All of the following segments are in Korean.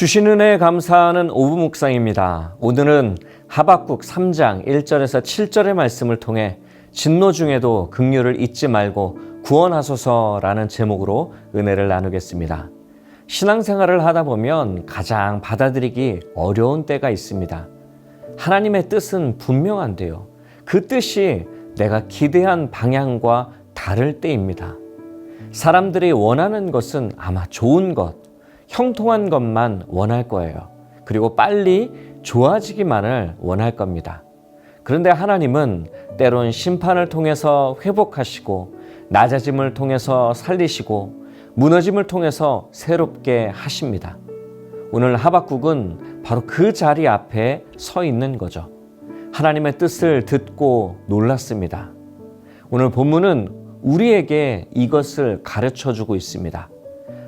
주신 은혜에 감사하는 오부 묵상입니다. 오늘은 하박국 3장 1절에서 7절의 말씀을 통해 진노 중에도 긍휼을 잊지 말고 구원하소서라는 제목으로 은혜를 나누겠습니다. 신앙생활을 하다 보면 가장 받아들이기 어려운 때가 있습니다. 하나님의 뜻은 분명한데요. 그 뜻이 내가 기대한 방향과 다를 때입니다. 사람들이 원하는 것은 아마 좋은 것, 형통한 것만 원할 거예요. 그리고 빨리 좋아지기만을 원할 겁니다. 그런데 하나님은 때론 심판을 통해서 회복하시고 낮아짐을 통해서 살리시고 무너짐을 통해서 새롭게 하십니다. 오늘 하박국은 바로 그 자리 앞에 서 있는 거죠. 하나님의 뜻을 듣고 놀랐습니다. 오늘 본문은 우리에게 이것을 가르쳐주고 있습니다.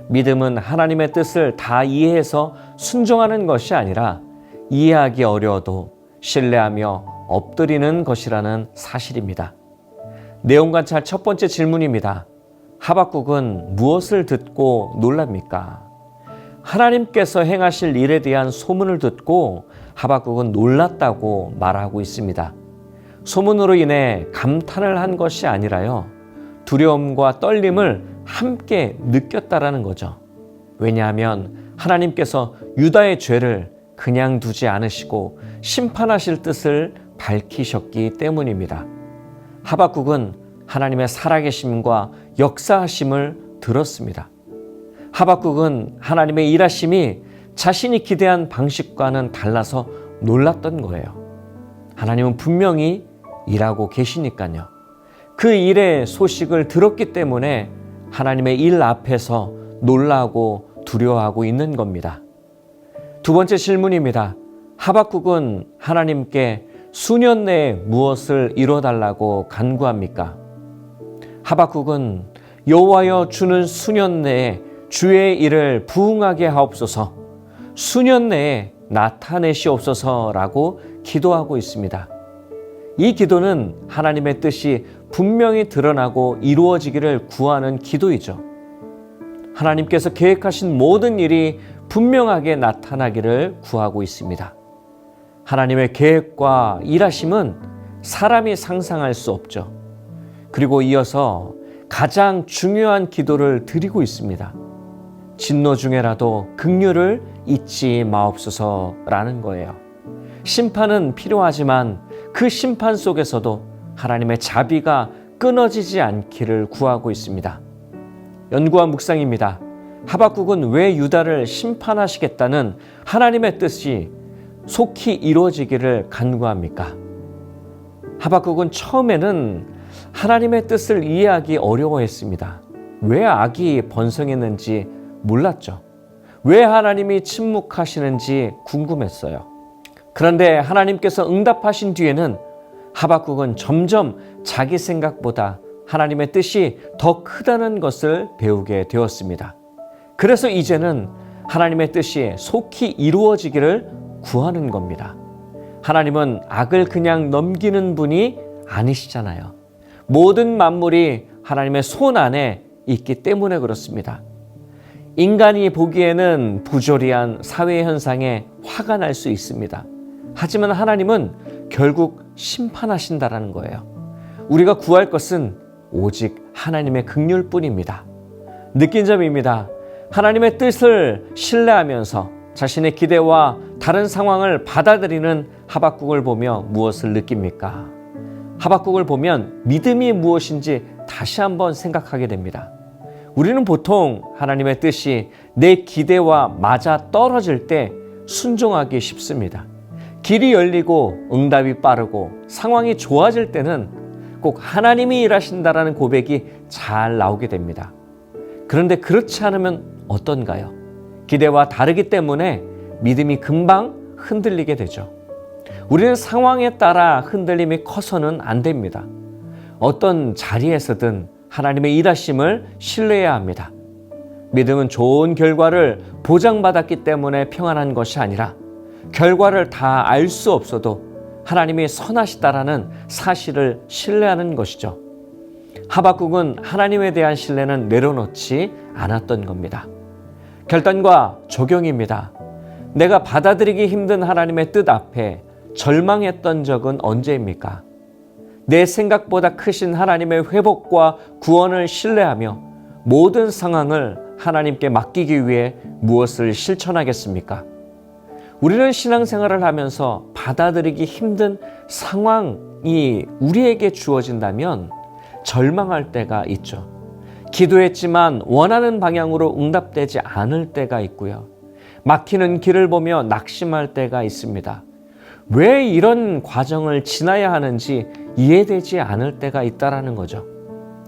믿음은 하나님의 뜻을 다 이해해서 순종하는 것이 아니라 이해하기 어려워도 신뢰하며 엎드리는 것이라는 사실입니다. 내용 관찰 첫 번째 질문입니다. 하박국은 무엇을 듣고 놀랍니까? 하나님께서 행하실 일에 대한 소문을 듣고 하박국은 놀랐다고 말하고 있습니다. 소문으로 인해 감탄을 한 것이 아니라요, 두려움과 떨림을 함께 느꼈다라는 거죠. 왜냐하면 하나님께서 유다의 죄를 그냥 두지 않으시고 심판하실 뜻을 밝히셨기 때문입니다. 하박국은 하나님의 살아계심과 역사하심을 들었습니다. 하박국은 하나님의 일하심이 자신이 기대한 방식과는 달라서 놀랐던 거예요. 하나님은 분명히 일하고 계시니까요. 그 일의 소식을 들었기 때문에 하나님의 일 앞에서 놀라고 두려워하고 있는 겁니다. 두 번째 질문입니다. 하박국은 하나님께 수년 내에 무엇을 이뤄달라고 간구합니까? 하박국은 여호와여, 주는 수년 내에 주의 일을 부응하게 하옵소서, 수년 내에 나타내시옵소서라고 기도하고 있습니다. 이 기도는 하나님의 뜻이 분명히 드러나고 이루어지기를 구하는 기도이죠. 하나님께서 계획하신 모든 일이 분명하게 나타나기를 구하고 있습니다. 하나님의 계획과 일하심은 사람이 상상할 수 없죠. 그리고 이어서 가장 중요한 기도를 드리고 있습니다. 진노 중에라도 긍휼을 잊지 마옵소서라는 거예요. 심판은 필요하지만 그 심판 속에서도 하나님의 자비가 끊어지지 않기를 구하고 있습니다. 연구와 묵상입니다. 하박국은 왜 유다를 심판하시겠다는 하나님의 뜻이 속히 이루어지기를 간구합니까? 하박국은 처음에는 하나님의 뜻을 이해하기 어려워했습니다. 왜 악이 번성했는지 몰랐죠. 왜 하나님이 침묵하시는지 궁금했어요. 그런데 하나님께서 응답하신 뒤에는 하박국은 점점 자기 생각보다 하나님의 뜻이 더 크다는 것을 배우게 되었습니다. 그래서 이제는 하나님의 뜻이 속히 이루어지기를 구하는 겁니다. 하나님은 악을 그냥 넘기는 분이 아니시잖아요. 모든 만물이 하나님의 손 안에 있기 때문에 그렇습니다. 인간이 보기에는 부조리한 사회 현상에 화가 날 수 있습니다. 하지만 하나님은 결국 심판하신다라는 거예요. 우리가 구할 것은 오직 하나님의 긍휼뿐입니다. 느낀 점입니다. 하나님의 뜻을 신뢰하면서 자신의 기대와 다른 상황을 받아들이는 하박국을 보며 무엇을 느낍니까? 하박국을 보면 믿음이 무엇인지 다시 한번 생각하게 됩니다. 우리는 보통 하나님의 뜻이 내 기대와 맞아 떨어질 때 순종하기 쉽습니다. 길이 열리고 응답이 빠르고 상황이 좋아질 때는 꼭 하나님이 일하신다라는 고백이 잘 나오게 됩니다. 그런데 그렇지 않으면 어떤가요? 기대와 다르기 때문에 믿음이 금방 흔들리게 되죠. 우리는 상황에 따라 흔들림이 커서는 안 됩니다. 어떤 자리에서든 하나님의 일하심을 신뢰해야 합니다. 믿음은 좋은 결과를 보장받았기 때문에 평안한 것이 아니라 결과를 다 알 수 없어도 하나님이 선하시다라는 사실을 신뢰하는 것이죠. 하박국은 하나님에 대한 신뢰는 내려놓지 않았던 겁니다. 결단과 적용입니다. 내가 받아들이기 힘든 하나님의 뜻 앞에 절망했던 적은 언제입니까? 내 생각보다 크신 하나님의 회복과 구원을 신뢰하며 모든 상황을 하나님께 맡기기 위해 무엇을 실천하겠습니까? 우리는 신앙생활을 하면서 받아들이기 힘든 상황이 우리에게 주어진다면 절망할 때가 있죠. 기도했지만 원하는 방향으로 응답되지 않을 때가 있고요. 막히는 길을 보며 낙심할 때가 있습니다. 왜 이런 과정을 지나야 하는지 이해되지 않을 때가 있다라는 거죠.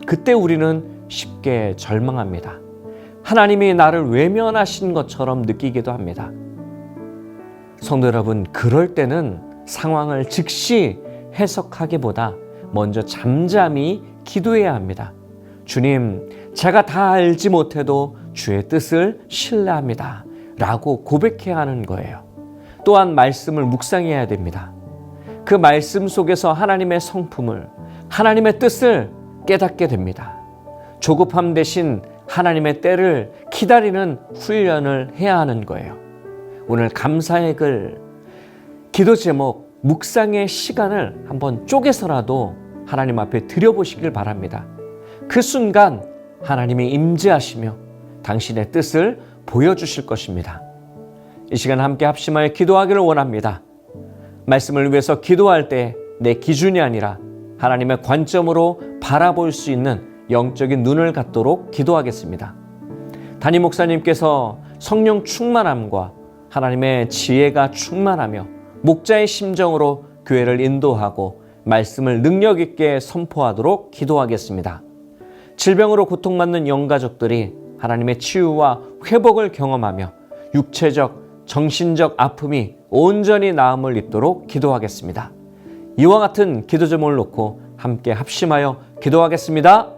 그때 우리는 쉽게 절망합니다. 하나님이 나를 외면하신 것처럼 느끼기도 합니다. 성도 여러분, 그럴 때는 상황을 즉시 해석하기보다 먼저 잠잠히 기도해야 합니다. 주님, 제가 다 알지 못해도 주의 뜻을 신뢰합니다. 라고 고백해야 하는 거예요. 또한 말씀을 묵상해야 됩니다. 그 말씀 속에서 하나님의 성품을, 하나님의 뜻을 깨닫게 됩니다. 조급함 대신 하나님의 때를 기다리는 훈련을 해야 하는 거예요. 오늘 감사의 글, 기도 제목, 묵상의 시간을 한번 쪼개서라도 하나님 앞에 드려보시길 바랍니다. 그 순간 하나님이 임재하시며 당신의 뜻을 보여주실 것입니다. 이 시간 함께 합심하여 기도하기를 원합니다. 말씀을 위해서 기도할 때 내 기준이 아니라 하나님의 관점으로 바라볼 수 있는 영적인 눈을 갖도록 기도하겠습니다. 담임 목사님께서 성령 충만함과 하나님의 지혜가 충만하며 목자의 심정으로 교회를 인도하고 말씀을 능력 있게 선포하도록 기도하겠습니다. 질병으로 고통받는 영가족들이 하나님의 치유와 회복을 경험하며 육체적, 정신적 아픔이 온전히 나음을 입도록 기도하겠습니다. 이와 같은 기도 제목을 놓고 함께 합심하여 기도하겠습니다.